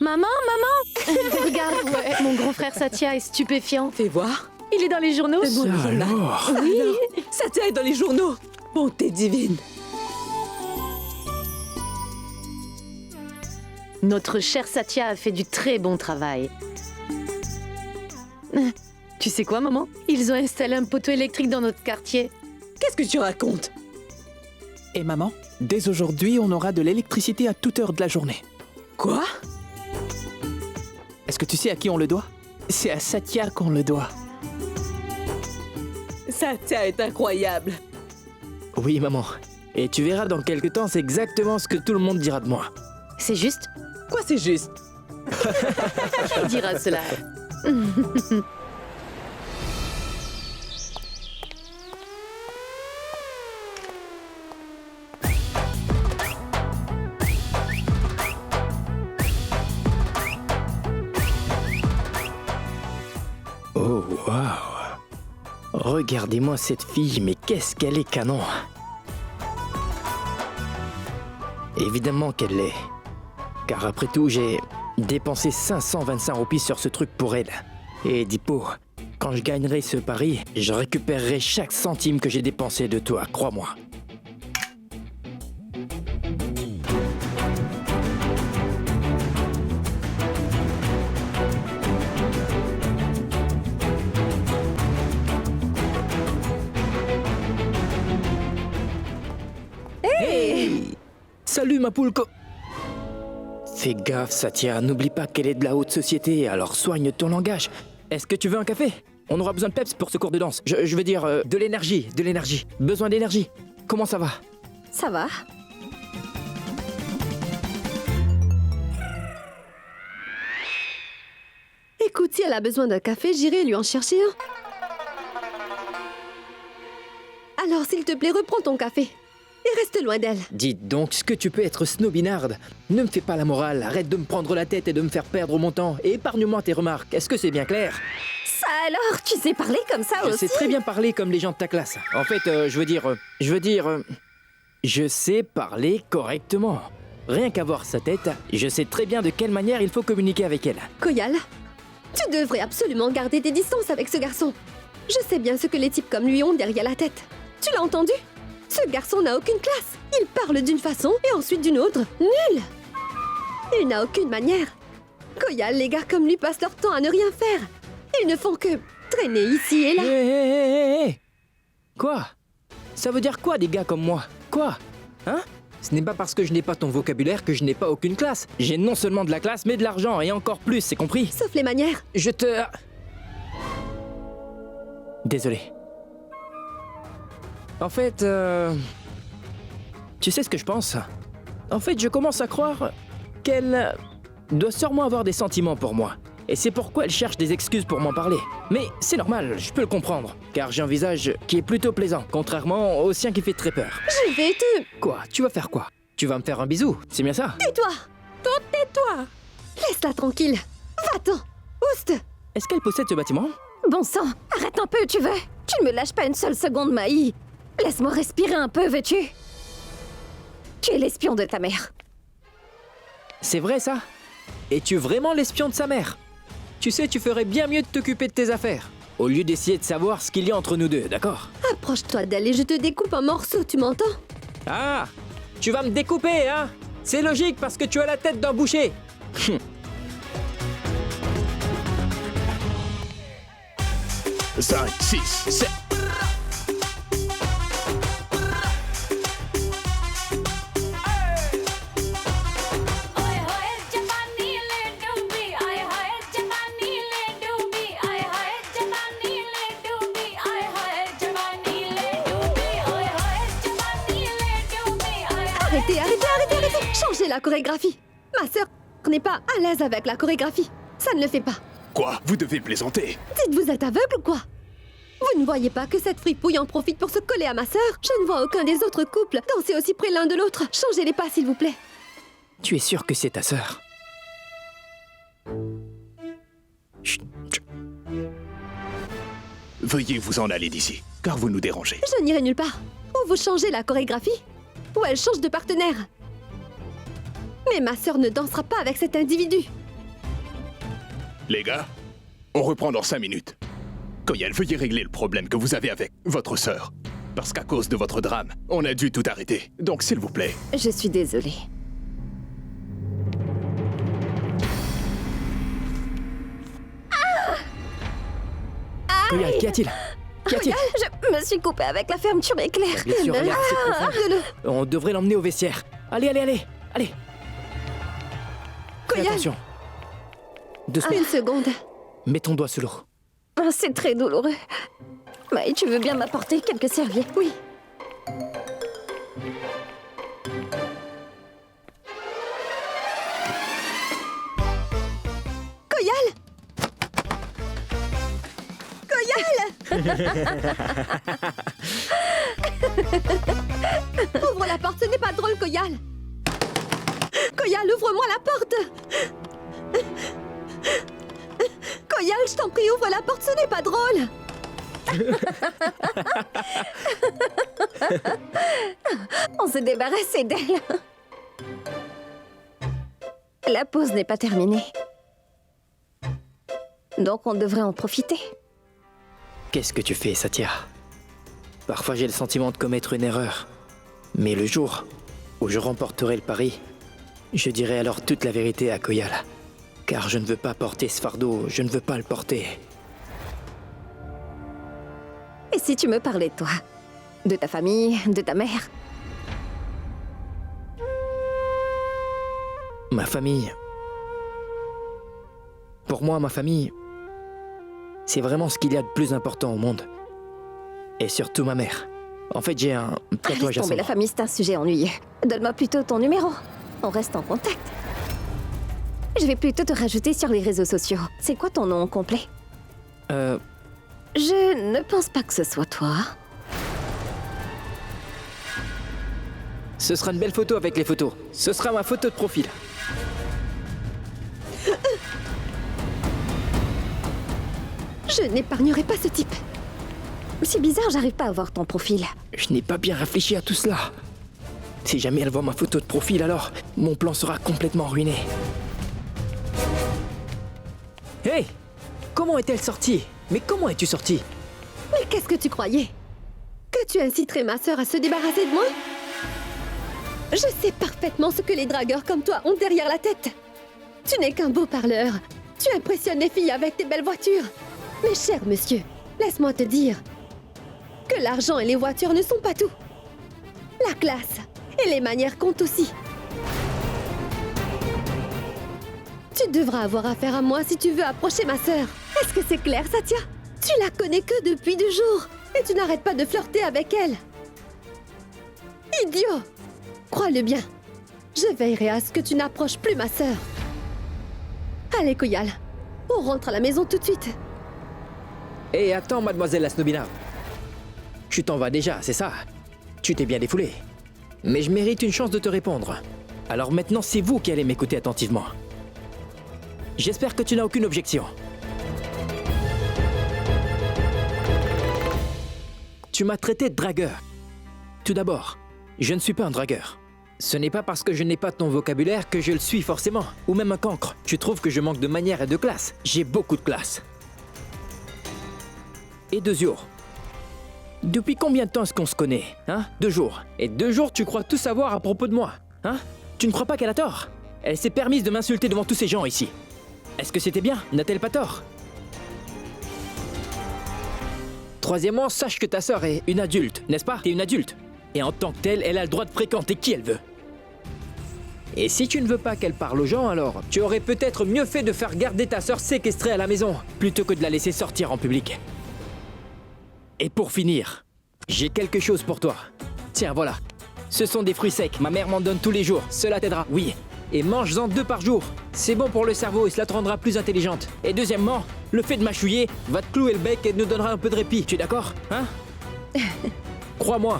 Maman, regarde, mon grand frère Satya est stupéfiant. Fais voir. Il est dans les journaux. Donne-moi le journal. Alors, Oui. Alors, Satya est dans les journaux. Bonté divine. Notre cher Satya a fait du très bon travail. Tu sais quoi, maman? Ils ont installé un poteau électrique dans notre quartier. Qu'est-ce que tu racontes? et maman, dès aujourd'hui, on aura de l'électricité à toute heure de la journée. Quoi? Est-ce que tu sais à qui on le doit? C'est à Satya qu'on le doit. Satya est incroyable. Oui, maman. Et tu verras dans quelques temps, c'est exactement ce que tout le monde dira de moi. C'est juste? Quoi, c'est juste? Qui dira cela? Oh, waouh! Regardez-moi cette fille, mais qu'est-ce qu'elle est canon! Évidemment qu'elle l'est. Car après tout, j'ai dépensé 525 roupies sur ce truc pour elle. Et Dipo, quand je gagnerai ce pari, je récupérerai chaque centime que j'ai dépensé de toi, crois-moi. Salut ma poulco. Fais gaffe Satya, n'oublie pas qu'elle est de la haute société, alors soigne ton langage. Est-ce que tu veux un café? On aura besoin de peps pour ce cours de danse. Je veux dire, de l'énergie. Besoin d'énergie. Comment ça va? Ça va. Écoute, si elle a besoin d'un café, j'irai lui en chercher un. Alors, s'il te plaît, reprends ton café. Et reste loin d'elle. Dites donc, ce que tu peux être snobinarde. Ne me fais pas la morale, arrête de me prendre la tête et de me faire perdre mon temps. Et épargne-moi tes remarques, est-ce que c'est bien clair? Ça alors, tu sais parler comme ça Je aussi? sais très bien parler comme les gens de ta classe. En fait, je sais parler correctement. Rien qu'à voir sa tête, je sais très bien de quelle manière il faut communiquer avec elle. Koyal, tu devrais absolument garder tes distances avec ce garçon. Je sais bien ce que les types comme lui ont derrière la tête. Tu l'as entendu? Ce garçon n'a aucune classe. Il parle d'une façon et ensuite d'une autre. Nul! Il n'a aucune manière. Koyal, les gars comme lui passent leur temps à ne rien faire. Ils ne font que traîner ici et là. Hé. Quoi? Ça veut dire quoi des gars comme moi? Quoi? Hein? Ce n'est pas parce que je n'ai pas ton vocabulaire que je n'ai pas aucune classe. J'ai non seulement de la classe, mais de l'argent, et encore plus, c'est compris? Sauf les manières. Je te... Désolé. En fait, tu sais ce que je pense? En fait, je commence à croire qu'elle doit sûrement avoir des sentiments pour moi. Et c'est pourquoi elle cherche des excuses pour m'en parler. Mais c'est normal, je peux le comprendre. Car j'ai un visage qui est plutôt plaisant, contrairement au sien qui fait très peur. Je vais te... Quoi? Tu vas faire quoi? Tu vas me faire un bisou, c'est bien ça? Tais-toi! Tais-toi! Laisse-la tranquille. Va-t'en! Ouste! Est-ce qu'elle possède ce bâtiment? Bon sang, arrête un peu, tu veux? Tu ne me lâches pas une seule seconde, Maï. Laisse-moi respirer un peu, veux-tu? Tu es l'espion de ta mère. C'est vrai ça? Es-tu vraiment l'espion de sa mère? Tu sais, tu ferais bien mieux de t'occuper de tes affaires, au lieu d'essayer de savoir ce qu'il y a entre nous deux, d'accord? Approche-toi d'elle et je te découpe en morceaux, tu m'entends? Ah! Tu vas me découper, hein? C'est logique parce que tu as la tête d'un boucher. 5, 6, 7. Arrêtez! Changez la chorégraphie. Ma sœur n'est pas à l'aise avec la chorégraphie. Ça ne le fait pas. Quoi? Vous devez plaisanter. Dites, vous êtes aveugle ou quoi? Vous ne voyez pas que cette fripouille en profite pour se coller à ma sœur? Je ne vois aucun des autres couples danser aussi près l'un de l'autre. Changez les pas, s'il vous plaît. Tu es sûr que c'est ta sœur? Chut. Veuillez vous en aller d'ici, car vous nous dérangez. Je n'irai nulle part. Ou vous changez la chorégraphie, ou elle change de partenaire. Mais ma sœur ne dansera pas avec cet individu. Les gars, on reprend dans 5 minutes. Koyal, veuillez régler le problème que vous avez avec votre sœur. Parce qu'à cause de votre drame, on a dû tout arrêter. Donc s'il vous plaît. Je suis désolée. Koyal, qu'y a-t-il? Qu'y a-t-il? Je me suis coupée avec la fermeture éclair. La blessure a l'air assez profonde. De On devrait l'emmener au vestiaire. Allez, allez, allez, allez. Fais Koyal. attention. Doucement. Une seconde. Mets ton doigt sous l'eau. Ah, c'est très douloureux. Mais tu veux bien m'apporter quelques serviettes? Oui. Koyal! Koyal! Ouvre la porte, ce n'est pas drôle, Koyal! Koyal, ouvre-moi la porte! Koyal, je t'en prie, ouvre la porte, ce n'est pas drôle! On s'est débarrassé d'elle. La pause n'est pas terminée. Donc on devrait en profiter. Qu'est-ce que tu fais, Satya? Parfois j'ai le sentiment de commettre une erreur. Mais le jour où je remporterai le pari, je dirai alors toute la vérité à Koyal. Car je ne veux pas porter ce fardeau, je ne veux pas le porter. Et si tu me parlais de toi? De ta famille, de ta mère? Ma famille... Pour moi, ma famille... C'est vraiment ce qu'il y a de plus important au monde. Et surtout ma mère. En fait, j'ai un tatouage à Laisse son tomber, la nom. famille, c'est un sujet ennuyeux. Donne-moi plutôt ton numéro. On reste en contact. Je vais plutôt te rajouter sur les réseaux sociaux. C'est quoi ton nom complet? Je ne pense pas que ce soit toi. Ce sera une belle photo avec les photos. Ce sera ma photo de profil. Je n'épargnerai pas ce type. C'est bizarre, j'arrive pas à voir ton profil. Je n'ai pas bien réfléchi à tout cela. Si jamais elle voit ma photo de profil, alors mon plan sera complètement ruiné. Hé! Comment est-elle sortie? Mais comment es-tu sortie? Mais qu'est-ce que tu croyais? Que tu inciterais ma sœur à se débarrasser de moi? Je sais parfaitement ce que les dragueurs comme toi ont derrière la tête. Tu n'es qu'un beau parleur. Tu impressionnes les filles avec tes belles voitures. Mais cher monsieur, laisse-moi te dire que l'argent et les voitures ne sont pas tout. La classe et les manières comptent aussi. Tu devras avoir affaire à moi si tu veux approcher ma sœur. Est-ce que c'est clair, Satya? Tu la connais que depuis 2 jours et tu n'arrêtes pas de flirter avec elle. Idiot! Crois-le bien, je veillerai à ce que tu n'approches plus ma sœur. Allez, Koyal, on rentre à la maison tout de suite. Hé, attends, mademoiselle la snobinarde. Tu t'en vas déjà, c'est ça? Tu t'es bien défoulé. Mais je mérite une chance de te répondre. Alors maintenant, c'est vous qui allez m'écouter attentivement. J'espère que tu n'as aucune objection. Tu m'as traité de dragueur. Tout d'abord, je ne suis pas un dragueur. Ce n'est pas parce que je n'ai pas ton vocabulaire que je le suis forcément. Ou même un cancre. Tu trouves que je manque de manière et de classe? J'ai beaucoup de classe. Et 2 jours. Depuis combien de temps est-ce qu'on se connaît? Hein? 2 jours. Et 2 jours, tu crois tout savoir à propos de moi? Hein? Tu ne crois pas qu'elle a tort? Elle s'est permise de m'insulter devant tous ces gens ici. Est-ce que c'était bien? N'a-t-elle pas tort? Troisièmement, sache que ta sœur est une adulte, n'est-ce pas? T'es une adulte. Et en tant que telle, elle a le droit de fréquenter qui elle veut. Et si tu ne veux pas qu'elle parle aux gens, alors tu aurais peut-être mieux fait de faire garder ta sœur séquestrée à la maison, plutôt que de la laisser sortir en public. Et pour finir, j'ai quelque chose pour toi. Tiens, voilà. Ce sont des fruits secs, ma mère m'en donne tous les jours, cela t'aidera, oui. Et mange-en 2 par jour. C'est bon pour le cerveau et cela te rendra plus intelligente. Et deuxièmement, le fait de mâchouiller va te clouer le bec et nous donnera un peu de répit. Tu es d'accord? Hein? Crois-moi.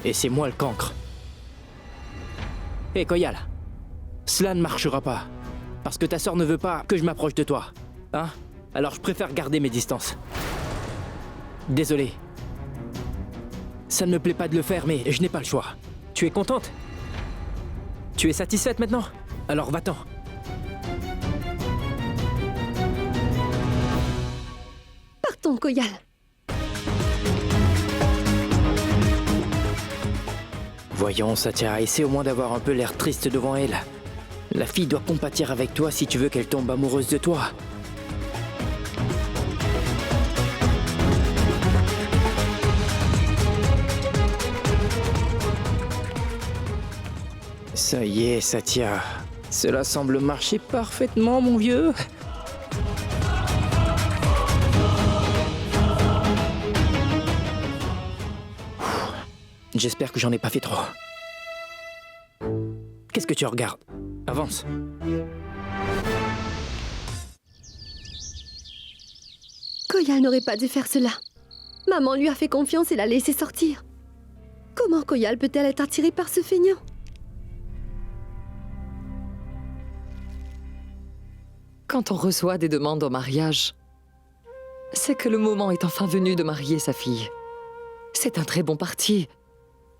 Et c'est moi le cancre. Hé, Koyal, cela ne marchera pas. Parce que ta sœur ne veut pas que je m'approche de toi. Hein? Alors je préfère garder mes distances. Désolé. Ça ne me plaît pas de le faire, mais je n'ai pas le choix. Tu es contente? Tu es satisfaite maintenant? Alors va-t'en. Partons, Koyal. Voyons, Satya, essaie au moins d'avoir un peu l'air triste devant elle. La fille doit compatir avec toi si tu veux qu'elle tombe amoureuse de toi. Ça y est, Satya. Cela semble marcher parfaitement, mon vieux. J'espère que j'en ai pas fait trop. Qu'est-ce que tu regardes? Avance. Koyal n'aurait pas dû faire cela. Maman lui a fait confiance et l'a laissé sortir. Comment Koyal peut-elle être attirée par ce feignant? Quand on reçoit des demandes en mariage, c'est que le moment est enfin venu de marier sa fille. C'est un très bon parti.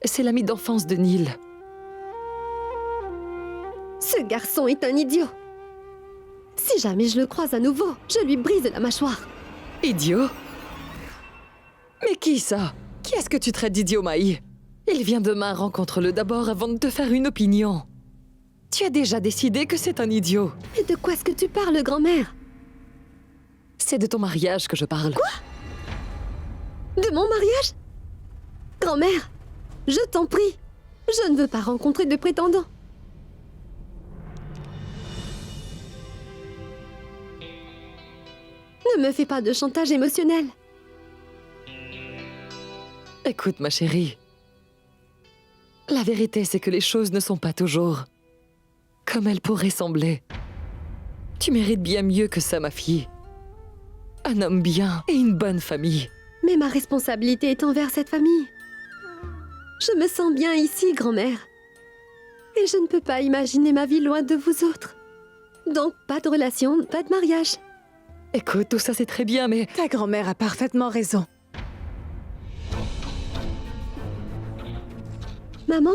C'est l'ami d'enfance de Neil. Ce garçon est un idiot. Si jamais je le croise à nouveau, je lui brise la mâchoire. Idiot? Mais qui ça? Qui est-ce que tu traites d'idiot, Maï? Il vient demain, rencontre-le d'abord avant de te faire une opinion. Tu as déjà décidé que c'est un idiot. Mais de quoi est-ce que tu parles, grand-mère? C'est de ton mariage que je parle. Quoi? De mon mariage? Grand-mère, je t'en prie, je ne veux pas rencontrer de prétendants. Ne me fais pas de chantage émotionnel. Écoute, ma chérie. La vérité, c'est que les choses ne sont pas toujours comme elles pourraient sembler. Tu mérites bien mieux que ça, ma fille. Un homme bien et une bonne famille. Mais ma responsabilité est envers cette famille. Je me sens bien ici, grand-mère. Et je ne peux pas imaginer ma vie loin de vous autres. Donc, pas de relation, pas de mariage. Écoute, tout ça c'est très bien, mais Ta grand-mère a parfaitement raison. Maman?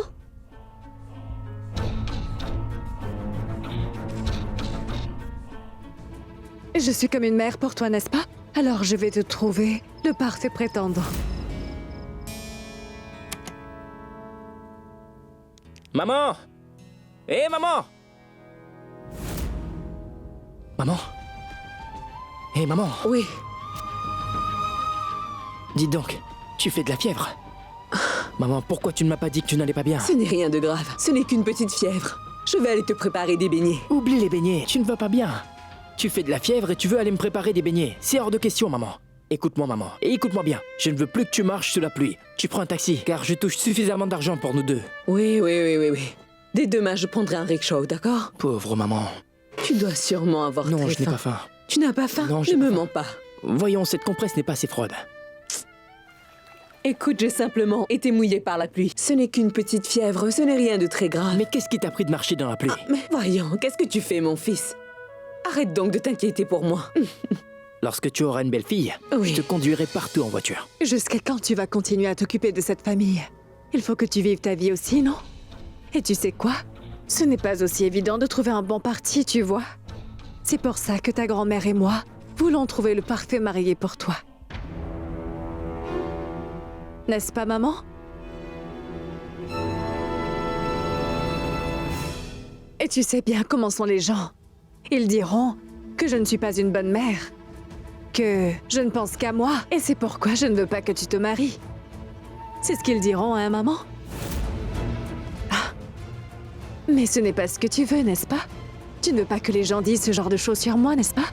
Je suis comme une mère pour toi, n'est-ce pas? Alors je vais te trouver le parfait prétendant. Maman! Hé, maman! Maman? Hé, maman! Oui. Dis donc, tu fais de la fièvre. Maman, pourquoi tu ne m'as pas dit que tu n'allais pas bien? Ce n'est rien de grave. Ce n'est qu'une petite fièvre. Je vais aller te préparer des beignets. Oublie les beignets, tu ne vas pas bien. Tu fais de la fièvre et tu veux aller me préparer des beignets. C'est hors de question, maman. Écoute-moi, maman, et écoute-moi bien. Je ne veux plus que tu marches sous la pluie. Tu prends un taxi, car je touche suffisamment d'argent pour nous deux. Oui. Dès demain, je prendrai un rickshaw, d'accord? Pauvre maman. Tu dois sûrement avoir Non, très je n'ai faim. pas faim. Tu n'as pas faim? Non, j'ai ne pas me faim. mens pas. Voyons, cette compresse n'est pas assez froide. Écoute, j'ai simplement été mouillée par la pluie. Ce n'est qu'une petite fièvre, ce n'est rien de très grave. Mais qu'est-ce qui t'a pris de marcher dans la pluie? Mais voyons, qu'est-ce que tu fais, mon fils? Arrête donc de t'inquiéter pour moi. Lorsque tu auras une belle fille, Oui. je te conduirai partout en voiture. Jusqu'à quand tu vas continuer à t'occuper de cette famille? Il faut que tu vives ta vie aussi, non? Et tu sais quoi? Ce n'est pas aussi évident de trouver un bon parti, tu vois. C'est pour ça que ta grand-mère et moi voulons trouver le parfait marié pour toi. N'est-ce pas, maman? Et tu sais bien comment sont les gens. Ils diront que je ne suis pas une bonne mère, que je ne pense qu'à moi, et c'est pourquoi je ne veux pas que tu te maries. C'est ce qu'ils diront, hein, maman? Ah. Mais ce n'est pas ce que tu veux, n'est-ce pas? Tu ne veux pas que les gens disent ce genre de choses sur moi, n'est-ce pas?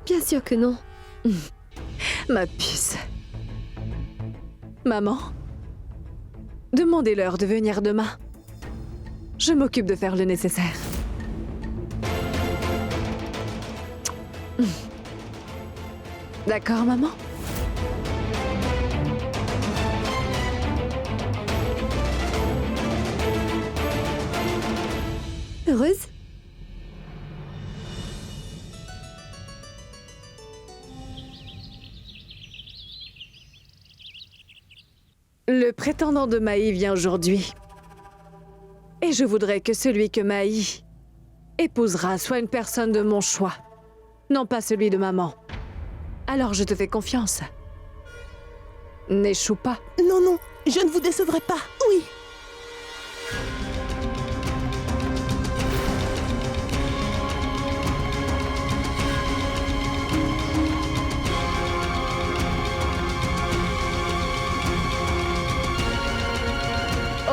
Bien sûr que non. Ma puce. Maman, demandez-leur de venir demain. Je m'occupe de faire le nécessaire. D'accord, maman? Heureuse? Le prétendant de Maï vient aujourd'hui. Et je voudrais que celui que Maï épousera soit une personne de mon choix, non pas celui de maman. Alors je te fais confiance. N'échoue pas. Non, non, je ne vous décevrai pas. Oui.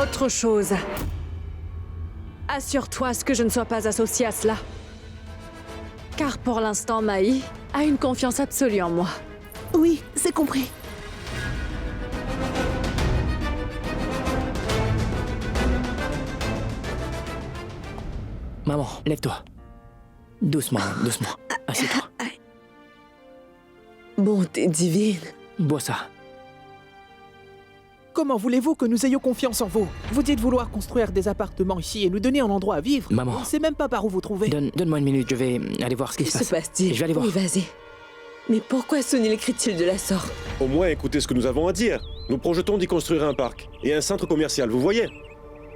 Autre chose. Assure-toi que je ne sois pas associée à cela. Car pour l'instant, Maï a une confiance absolue en moi. Oui, c'est compris. Maman, lève-toi. Doucement, doucement. Assieds-toi. Bonté divine. Bois ça. Comment voulez-vous que nous ayons confiance en vous? Vous dites vouloir construire des appartements ici et nous donner un endroit à vivre. Maman. On ne sait même pas par où vous trouver. Donne-moi une minute, je vais aller voir ce qui Que se se passe. passe-t-il? Je vais aller voir. Oui, vas-y. Mais pourquoi Sunil écrit-il de la sorte? Au moins écoutez ce que nous avons à dire. Nous projetons d'y construire un parc et un centre commercial, vous voyez?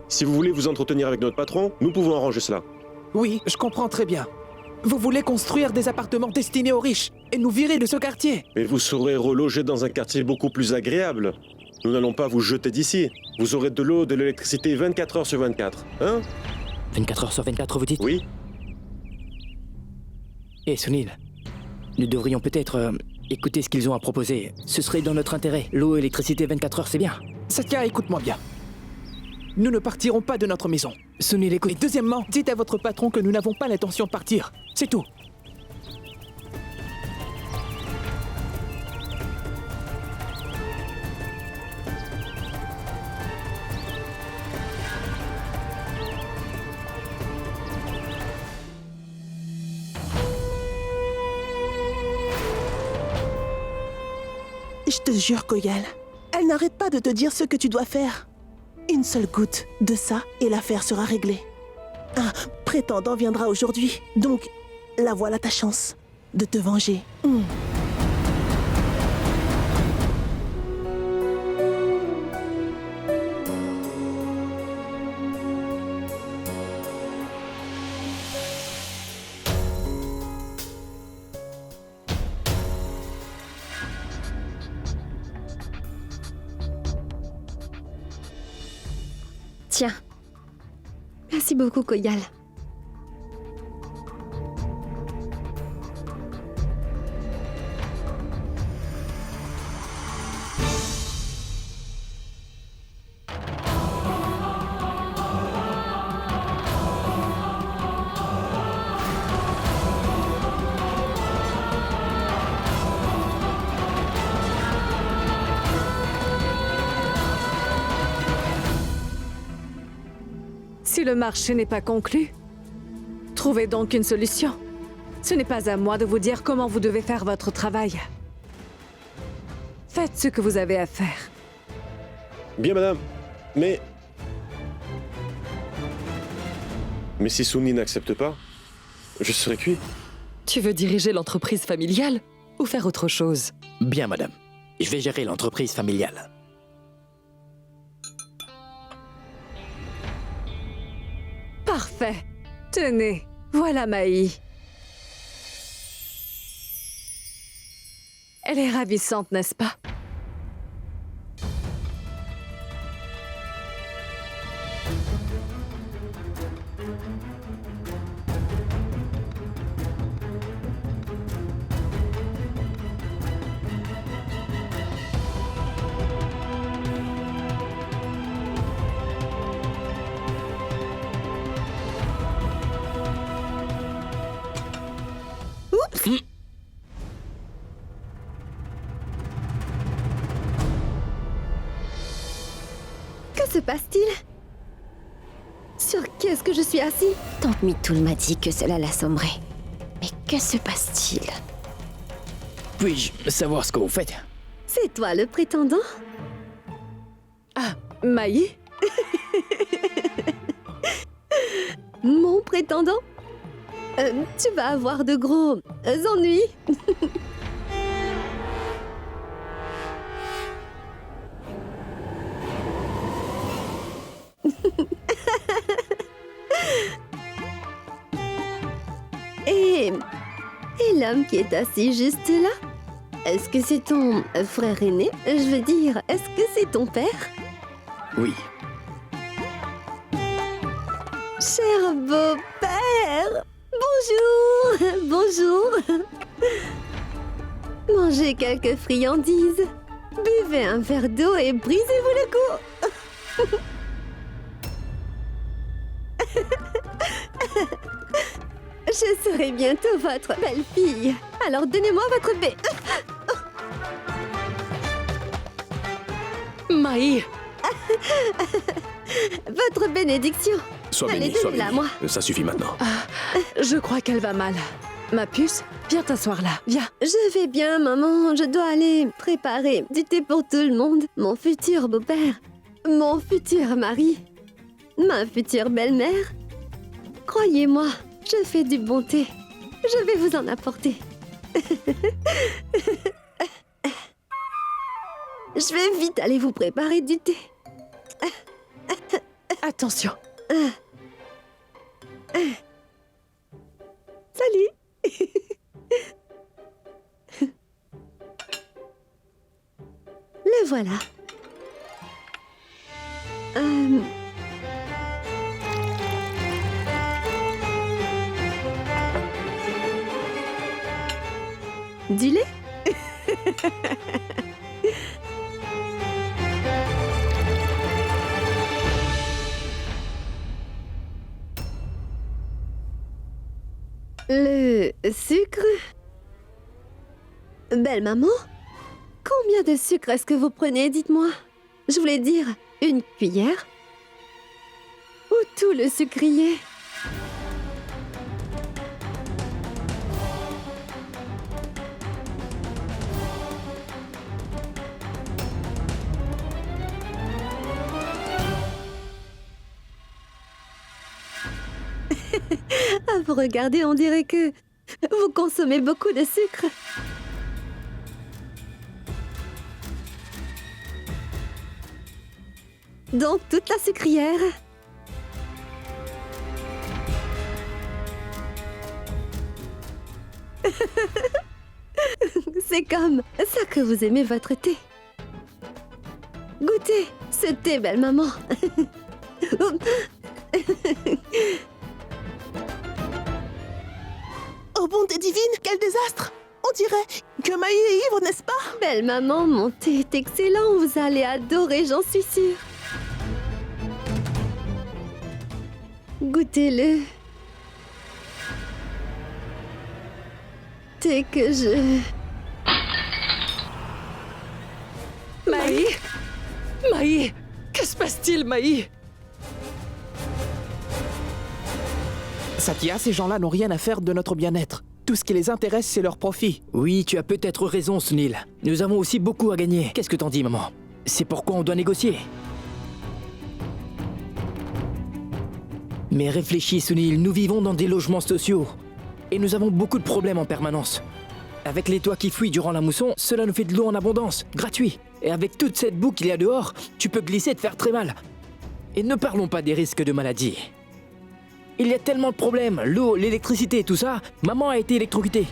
Si vous voulez vous entretenir avec notre patron, nous pouvons arranger cela. Oui, je comprends très bien. Vous voulez construire des appartements destinés aux riches et nous virer de ce quartier. Mais vous serez relogé dans un quartier beaucoup plus agréable. Nous n'allons pas vous jeter d'ici. Vous aurez de l'eau, de l'électricité 24 heures sur 24. Hein? 24 heures sur 24, vous dites? Oui. Et Sunil, nous devrions peut-être écouter ce qu'ils ont à proposer. Ce serait dans notre intérêt. L'eau et l'électricité 24 heures, c'est bien. Satya, écoute-moi bien. Nous ne partirons pas de notre maison. Sunil, écoute. Et deuxièmement, dites à votre patron que nous n'avons pas l'intention de partir. C'est tout. Je te jure, Koyal, elle n'arrête pas de te dire ce que tu dois faire. Une seule goutte de ça et l'affaire sera réglée. Un prétendant viendra aujourd'hui, donc la voilà ta chance de te venger. Tiens. Merci beaucoup, Koyal. Si le marché n'est pas conclu, trouvez donc une solution. Ce n'est pas à moi de vous dire comment vous devez faire votre travail. Faites ce que vous avez à faire. Bien, madame. Mais si Sunil n'accepte pas, je serai cuit. Tu veux diriger l'entreprise familiale ou faire autre chose? Bien, madame. Je vais gérer l'entreprise familiale. Parfait. Tenez, voilà Maï. Elle est ravissante, n'est-ce pas? Que se passe-t-il? Sur qui est-ce que je suis assis? Tante Mitoul m'a dit que cela l'assommerait. Mais que se passe-t-il? Puis-je savoir ce que vous faites? C'est toi le prétendant? Ah, Maï? Mon prétendant? Tu vas avoir de gros ennuis. Et l'homme qui est assis juste là? Est-ce que c'est ton frère aîné? Je veux dire, est-ce que c'est ton père? Oui. Cher beau-père! Bonjour! Bonjour! Mangez quelques friandises, buvez un verre d'eau et brisez-vous le cou! Je serai bientôt votre belle-fille. Alors donnez-moi votre bé... Maï, Votre bénédiction. Sois Allez, béni, sois donnez-la à béni. moi. Ça suffit maintenant. Je crois qu'elle va mal. Ma puce, viens t'asseoir là. Viens. Je vais bien, maman. Je dois aller préparer du thé pour tout le monde. Mon futur beau-père. Mon futur mari. Ma future belle-mère. Croyez-moi, je fais du bon thé. Je vais vous en apporter. Je vais vite aller vous préparer du thé. Attention. Salut. Le voilà. Du lait? Le sucre? Belle maman? Combien de sucre est-ce que vous prenez, dites-moi? Je voulais dire, une cuillère? Ou tout le sucrier? À vous regarder, on dirait que vous consommez beaucoup de sucre. Donc toute la sucrière. C'est comme ça que vous aimez votre thé. Goûtez ce thé, belle maman. Oh bonté divine, quel désastre! On dirait que Maï est ivre, n'est-ce pas? Belle maman, mon thé est excellent. Vous allez adorer, j'en suis sûre. Goûtez-le. Thé que je... Maï, Maï, que se passe-t-il, Maï? Satya, ces gens-là n'ont rien à faire de notre bien-être. Tout ce qui les intéresse, c'est leur profit. Oui, tu as peut-être raison, Sunil. Nous avons aussi beaucoup à gagner. Qu'est-ce que t'en dis, maman? C'est pourquoi on doit négocier. Mais réfléchis, Sunil, nous vivons dans des logements sociaux. Et nous avons beaucoup de problèmes en permanence. Avec les toits qui fuient durant la mousson, cela nous fait de l'eau en abondance, gratuit. Et avec toute cette boue qu'il y a dehors, tu peux glisser et te faire très mal. Et ne parlons pas des risques de maladie. Il y a tellement de problèmes, l'eau, l'électricité, tout ça. Maman a été électrocutée.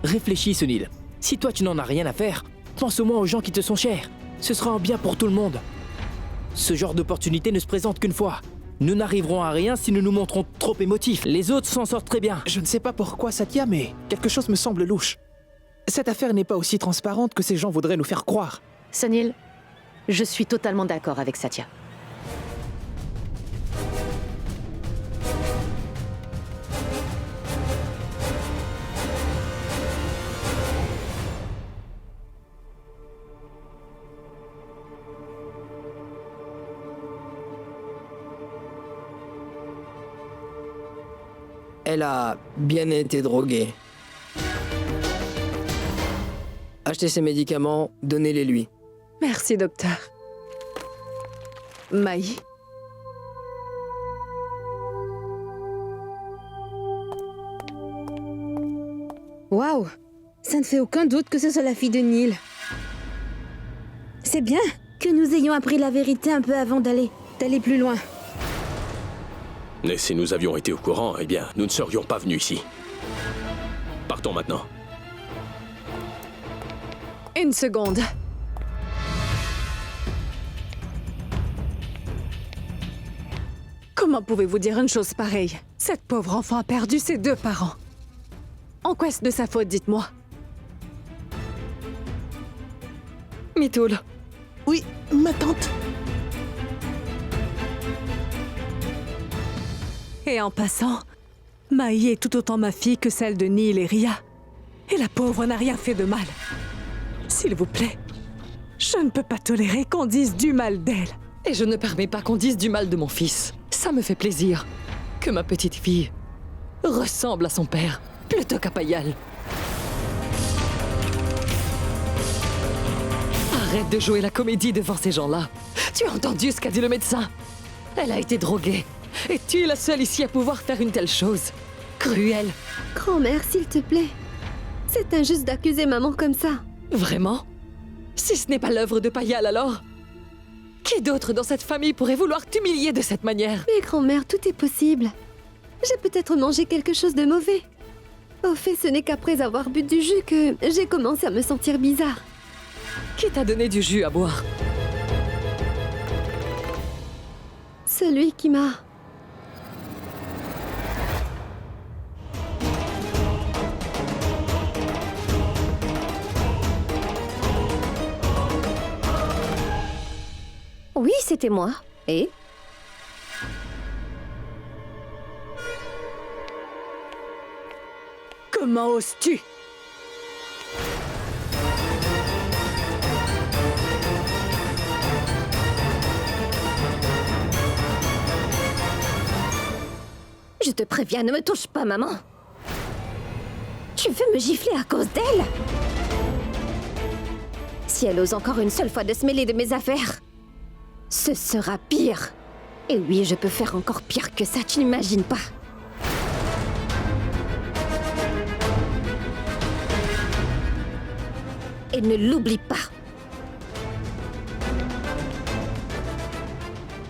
Réfléchis, Sunil. Si toi tu n'en as rien à faire, pense au moins aux gens qui te sont chers. Ce sera un bien pour tout le monde. Ce genre d'opportunité ne se présente qu'une fois. Nous n'arriverons à rien si nous nous montrons trop émotifs. Les autres s'en sortent très bien. Je ne sais pas pourquoi, Satya, mais quelque chose me semble louche. Cette affaire n'est pas aussi transparente que ces gens voudraient nous faire croire. Sunil, je suis totalement d'accord avec Satya. Elle a bien été droguée. Achetez ses médicaments, donnez-les lui. Merci, docteur. Maï, Waouh! Ça ne fait aucun doute que ce soit la fille de Neil. C'est bien que nous ayons appris la vérité un peu avant d'aller plus loin. Mais si nous avions été au courant, eh bien, nous ne serions pas venus ici. Partons maintenant. Une seconde. Comment pouvez-vous dire une chose pareille? Cette pauvre enfant a perdu ses 2 parents. En quoi est-ce de sa faute, dites-moi? Mitoul, Oui, ma tante. Et en passant, Maï est tout autant ma fille que celle de Neil et Ria. Et la pauvre n'a rien fait de mal. S'il vous plaît, je ne peux pas tolérer qu'on dise du mal d'elle. et je ne permets pas qu'on dise du mal de mon fils. Ça me fait plaisir que ma petite fille ressemble à son père, plutôt qu'à Payal. Arrête de jouer la comédie devant ces gens-là. Tu as entendu ce qu'a dit le médecin? Elle a été droguée. Et tu es la seule ici à pouvoir faire une telle chose. Cruelle. Grand-mère, s'il te plaît. C'est injuste d'accuser maman comme ça. Vraiment? Si ce n'est pas l'œuvre de Payal, alors? Qui d'autre dans cette famille pourrait vouloir t'humilier de cette manière? Mais grand-mère, tout est possible. J'ai peut-être mangé quelque chose de mauvais. Au fait, ce n'est qu'après avoir bu du jus que j'ai commencé à me sentir bizarre. Qui t'a donné du jus à boire? Celui qui m'a... Oui, c'était moi. Et? Comment oses-tu? Je te préviens, ne me touche pas, maman. Tu veux me gifler à cause d'elle? Si elle ose encore une seule fois de se mêler de mes affaires, ce sera pire. Et oui, je peux faire encore pire que ça, tu n'imagines pas. Et ne l'oublie pas.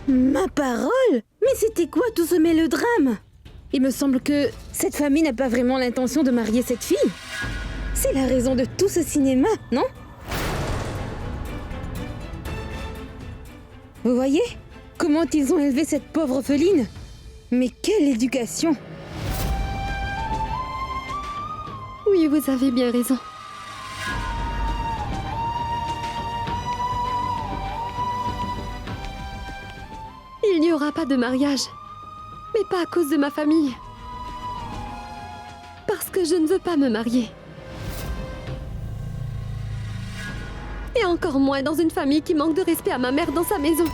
Ma parole! Mais c'était quoi tout ce mélodrame? Il me semble que cette famille n'a pas vraiment l'intention de marier cette fille. C'est la raison de tout ce cinéma, non? Vous voyez comment ils ont élevé cette pauvre orpheline? Mais quelle éducation! Oui, vous avez bien raison. Il n'y aura pas de mariage. Mais pas à cause de ma famille. Parce que je ne veux pas me marier. Et encore moins dans une famille qui manque de respect à ma mère dans sa maison.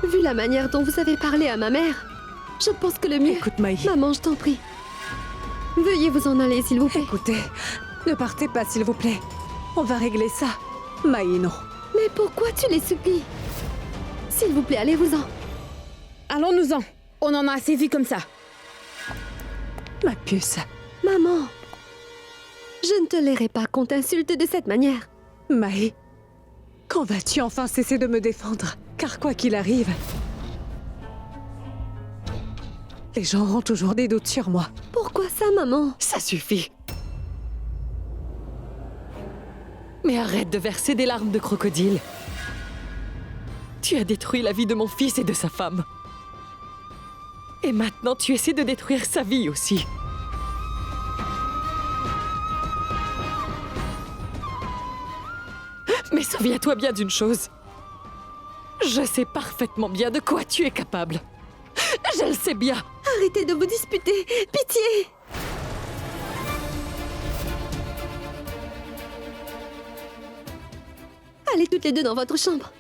Vu la manière dont vous avez parlé à ma mère, je pense que le mieux... Écoute, Maï. Maman, je t'en prie. Veuillez vous en aller, s'il vous plaît. Écoutez, ne partez pas, s'il vous plaît. On va régler ça. Maï, non. Mais pourquoi tu les supplies? S'il vous plaît, allez-vous-en. Allons-nous-en. On en a assez vu comme ça. Ma puce. Maman, je ne tolérerai pas qu'on t'insulte de cette manière. Maï, quand vas-tu enfin cesser de me défendre? Car quoi qu'il arrive, les gens auront toujours des doutes sur moi. Pourquoi ça, maman? Ça suffit. Mais arrête de verser des larmes de crocodile. Tu as détruit la vie de mon fils et de sa femme. Et maintenant, tu essaies de détruire sa vie aussi. Mais souviens-toi bien d'une chose. Je sais parfaitement bien de quoi tu es capable. Je le sais bien. Arrêtez de vous disputer. Pitié. Allez toutes les deux dans votre chambre.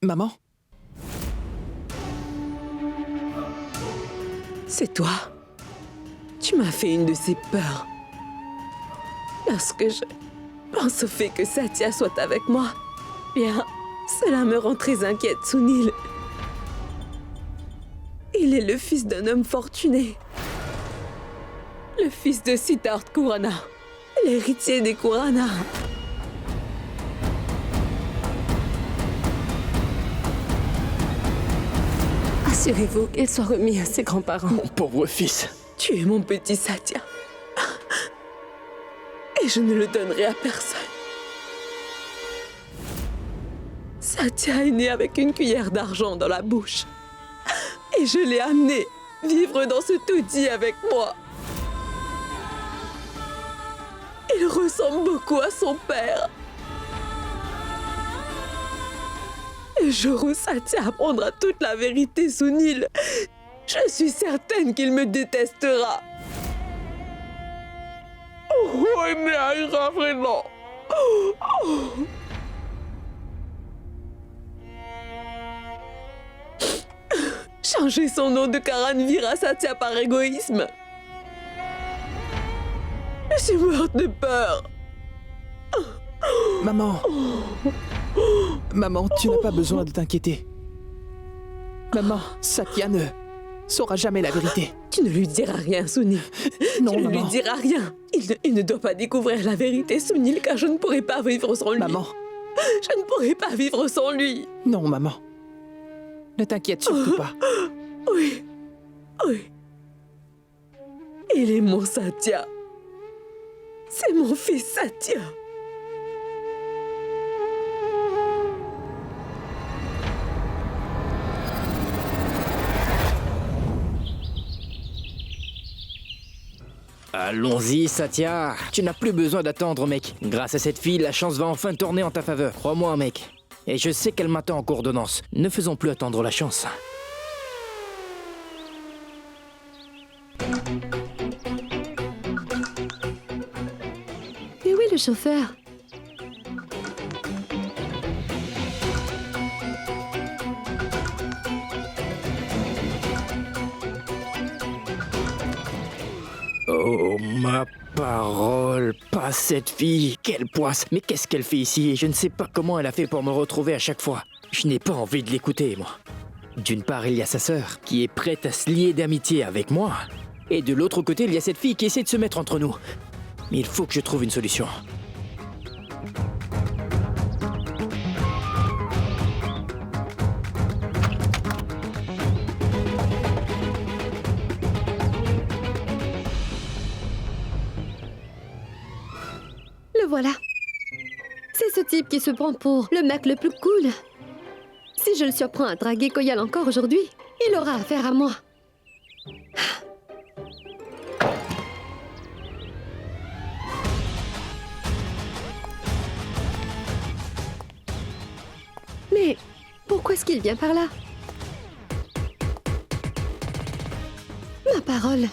Maman? C'est toi. Tu m'as fait une de ces peurs. Lorsque je pense au fait que Satya soit avec moi, bien, cela me rend très inquiète, Sunil. Il est le fils d'un homme fortuné. Le fils de Siddharth Khurana, l'héritier des Khurana. Assurez-vous qu'il soit remis à ses grands-parents. Mon pauvre fils. Tu es mon petit Satya. Et je ne le donnerai à personne. Satya est né avec une cuillère d'argent dans la bouche. Et je l'ai amené vivre dans ce taudis avec moi. Il ressemble beaucoup à son père. Le jour où Satya apprendra toute la vérité, Sunil, je suis certaine qu'il me détestera. Oh, ira vraiment. Changer son nom de Karanvir à Satya par égoïsme. Je suis morte de peur. Maman. Maman, tu n'as pas besoin de t'inquiéter. Maman, Satya ne saura jamais la vérité. Tu ne lui diras rien, Sunil. Non, tu ne maman. lui diras rien. Il ne doit pas découvrir la vérité, Sunil, car je ne pourrai pas vivre sans lui. Maman. Je ne pourrai pas vivre sans lui. Non, maman. Ne t'inquiète surtout pas. Oui. Oui. Il est mon Satya. C'est mon fils Satya. Allons-y, Satya. Tu n'as plus besoin d'attendre, mec. Grâce à cette fille, la chance va enfin tourner en ta faveur. Crois-moi, mec. Et je sais qu'elle m'attend en cours de danse. Ne faisons plus attendre la chance. Et où est le chauffeur? Oh, ma parole, pas cette fille. Quelle poisse. Mais qu'est-ce qu'elle fait ici? Et je ne sais pas comment elle a fait pour me retrouver à chaque fois. Je n'ai pas envie de l'écouter, moi. D'une part, il y a sa sœur, qui est prête à se lier d'amitié avec moi. Et de l'autre côté, il y a cette fille qui essaie de se mettre entre nous. Mais il faut que je trouve une solution. Le voilà. C'est ce type qui se prend pour le mec le plus cool. Si je le surprends à draguer Koyal encore aujourd'hui, il aura affaire à moi. Mais pourquoi est-ce qu'il vient par là? Ma parole.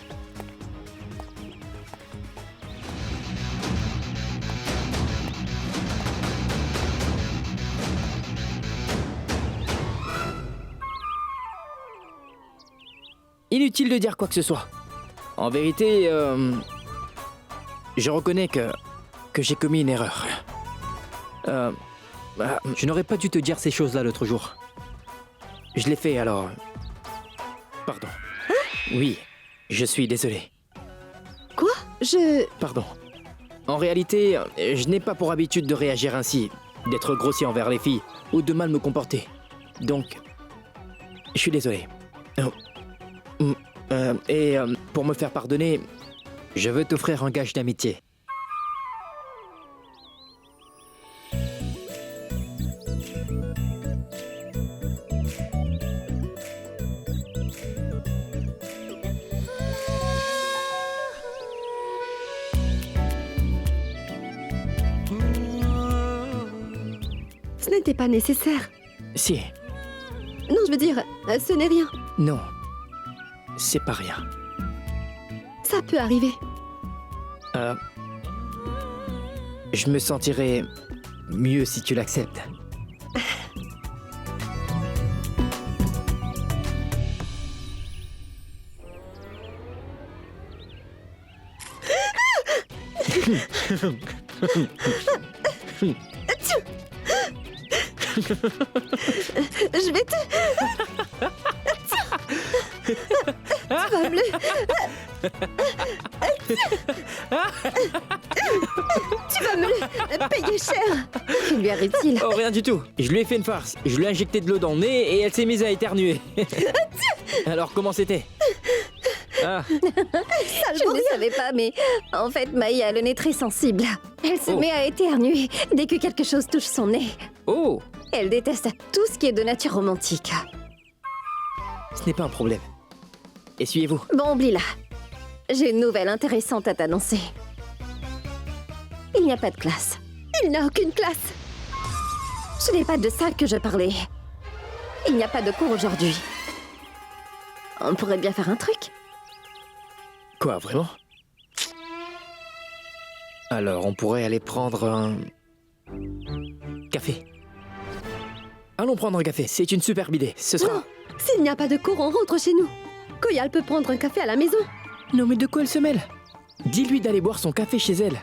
Inutile de dire quoi que ce soit. En vérité, je reconnais que j'ai commis une erreur. Je n'aurais pas dû te dire ces choses-là l'autre jour. Je l'ai fait alors. Pardon. Oui, je suis désolé. Quoi? Pardon. En réalité, je n'ai pas pour habitude de réagir ainsi, d'être grossier envers les filles ou de mal me comporter. Donc, je suis désolé. Pour me faire pardonner, Je veux t'offrir un gage d'amitié. Ce n'était pas nécessaire. Si. Non, je veux dire, ce n'est rien. Non. C'est pas rien. Ça peut arriver. Je me sentirais mieux si tu l'acceptes. Je vais te... Tu vas me le... Tu vas me le payer cher. Que lui arrive-t-il? Oh, rien du tout. Je lui ai fait une farce. Je lui ai injecté de l'eau dans le nez et elle s'est mise à éternuer. Alors, comment c'était? Ah, Je ne savais pas, mais en fait, Maï a le nez très sensible. Elle se Oh. met à éternuer dès que quelque chose touche son nez. oh, Elle déteste tout ce qui est de nature romantique. ce n'est pas un problème. Essuyez-vous. Bon, oublie-la. J'ai une nouvelle intéressante à t'annoncer. Il n'y a pas de classe. Il n'a aucune classe. Ce n'est pas de ça que je parlais. Il n'y a pas de cours aujourd'hui. On pourrait bien faire un truc. Quoi, vraiment? Alors, on pourrait aller prendre un... café. Allons prendre un café, c'est une superbe idée. Ce sera... Non, s'il n'y a pas de cours, on rentre chez nous. Koyal peut prendre un café à la maison. Non, mais de quoi elle se mêle? Dis-lui d'aller boire son café chez elle.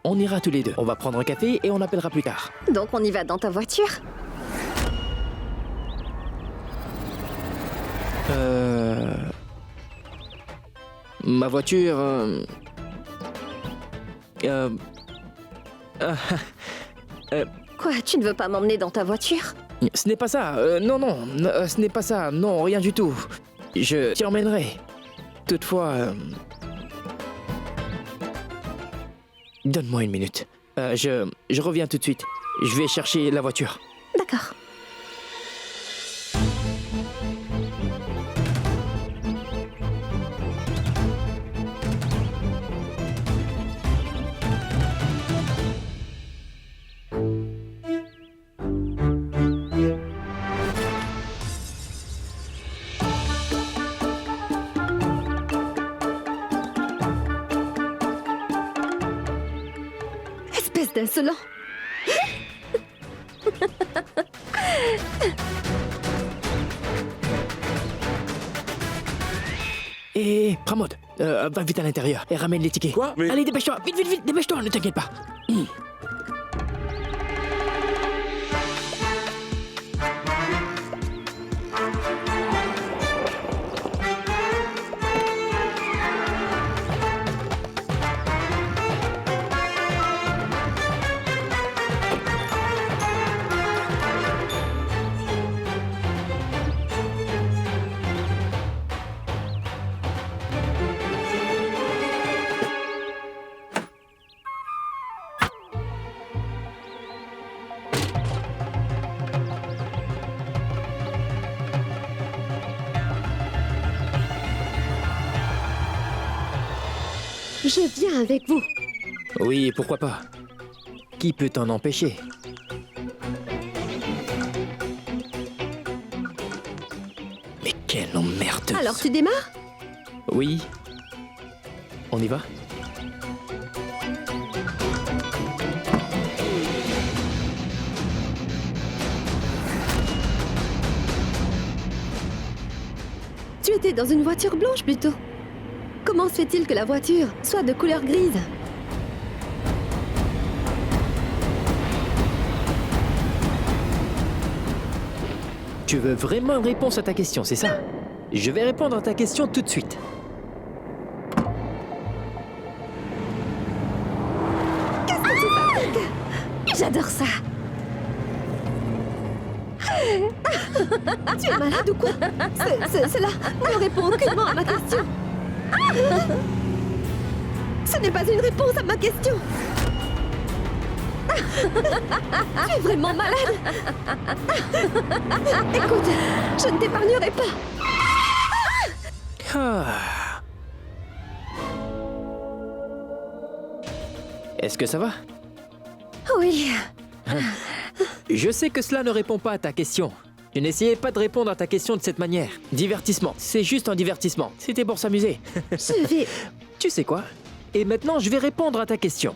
On ira tous les deux. On va prendre un café et on appellera plus tard. Donc on y va dans ta voiture? Ma voiture... Quoi, tu ne veux pas m'emmener dans ta voiture? Ce n'est pas ça. Non, ce n'est pas ça. Non, rien du tout. Je t'y emmènerai. Toutefois... Donne-moi une minute. Je reviens tout de suite. Je vais chercher la voiture. D'accord. Espèce d'insolent. Et Pramod, va vite à l'intérieur et ramène les tickets. Quoi? Mais- Allez, dépêche-toi. Vite, vite, vite, dépêche-toi, ne t'inquiète pas. Je viens avec vous. Oui, pourquoi pas. Qui peut t'en empêcher? Mais quelle emmerdeuse. Alors tu démarres? Oui. On y va? Tu étais dans une voiture blanche plutôt. Comment se fait-il que la voiture soit de couleur grise? Tu veux vraiment une réponse à ta question, c'est ça? Je vais répondre à ta question tout de suite. Qu'est-ce que tu fabriques? J'adore ça. Tu es malade ou quoi? Cela ne répond aucunement à ma question. Ce n'est pas une réponse à ma question. Tu es vraiment malade. Écoute, je ne t'épargnerai pas. Ah. Est-ce que ça va? Oui. Je sais que cela ne répond pas à ta question. Je n'essayais pas de répondre à ta question de cette manière. Divertissement, c'est juste un divertissement. C'était pour s'amuser. Je vais... Tu sais quoi? Et maintenant, je vais répondre à ta question.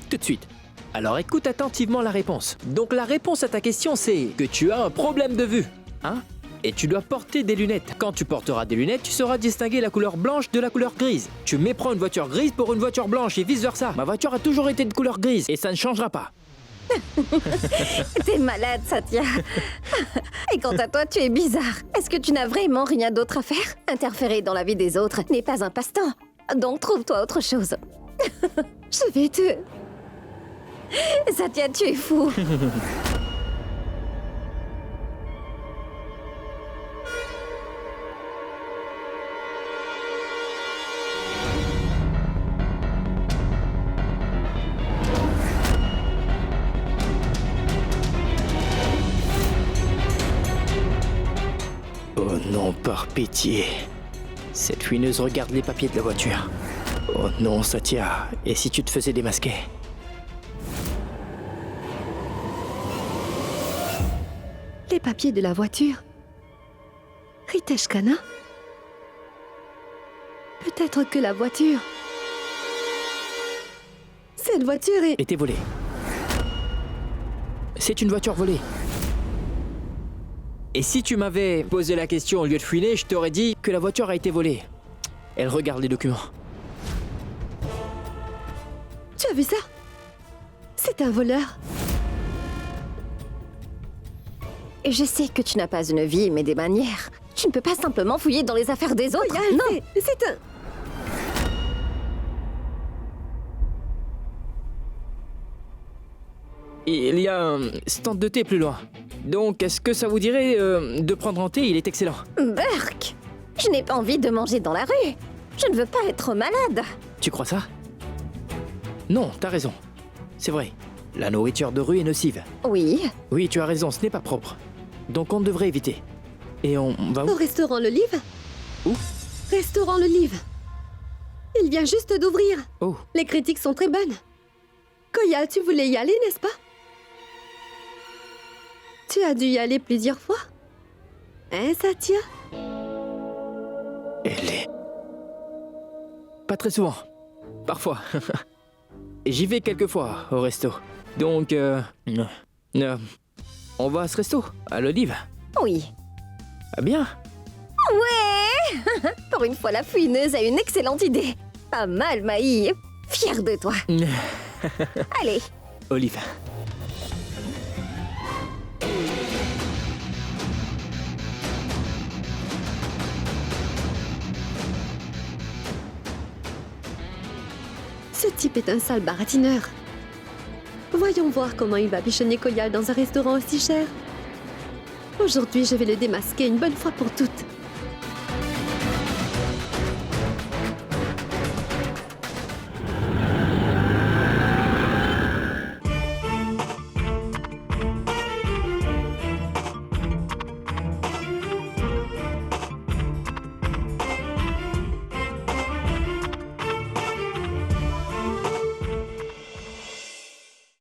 Tout de suite. Alors écoute attentivement la réponse. Donc la réponse à ta question, c'est que tu as un problème de vue. Hein? Et tu dois porter des lunettes. Quand tu porteras des lunettes, tu sauras distinguer la couleur blanche de la couleur grise. Tu méprends une voiture grise pour une voiture blanche et vice-versa. Ma voiture a toujours été de couleur grise et ça ne changera pas. T'es malade, Satya. Et quant à toi, tu es bizarre. Est-ce que tu n'as vraiment rien d'autre à faire? Interférer dans la vie des autres n'est pas un passe-temps. Donc trouve-toi autre chose. Je vais te... Satya, tu es fou. Oh non, par pitié. Cette fuineuse regarde les papiers de la voiture. Oh non, Satya. Et si tu te faisais démasquer? Les papiers de la voiture. Ritesh Khanna? Peut-être que la voiture... Cette voiture est... Était volée. C'est une voiture volée. Et si tu m'avais posé la question au lieu de fouiner, je t'aurais dit que la voiture a été volée. Elle regarde les documents. Tu as vu ça? C'est un voleur. Et je sais que tu n'as pas une vie, mais des manières. Tu ne peux pas simplement fouiller dans les affaires des autres. Regarde, non, c'est un... Il y a un stand de thé plus loin. Donc, est-ce que ça vous dirait de prendre un thé? Il est excellent. Burk, je n'ai pas envie de manger dans la rue. Je ne veux pas être malade. Tu crois ça? Non, t'as raison. C'est vrai. La nourriture de rue est nocive. Oui. Oui, tu as raison, ce n'est pas propre. Donc on devrait éviter. Et on va où? Au restaurant Le Livre. Où? Restaurant Le Livre. Il vient juste d'ouvrir. Oh. Les critiques sont très bonnes. Koyal, tu voulais y aller, n'est-ce pas? Tu as dû y aller plusieurs fois. Hein, Satya? Elle est... Pas très souvent. Parfois. Et j'y vais quelques fois au resto. Donc, on va à ce resto, à l'Olive. Oui. Ah bien. Ouais. Pour une fois, la fouineuse a une excellente idée. Pas mal, Maï. Fière de toi. Allez. Olive. Ce type est un sale baratineur. Voyons voir comment il va bichonner Koyal dans un restaurant aussi cher. Aujourd'hui, je vais le démasquer une bonne fois pour toutes.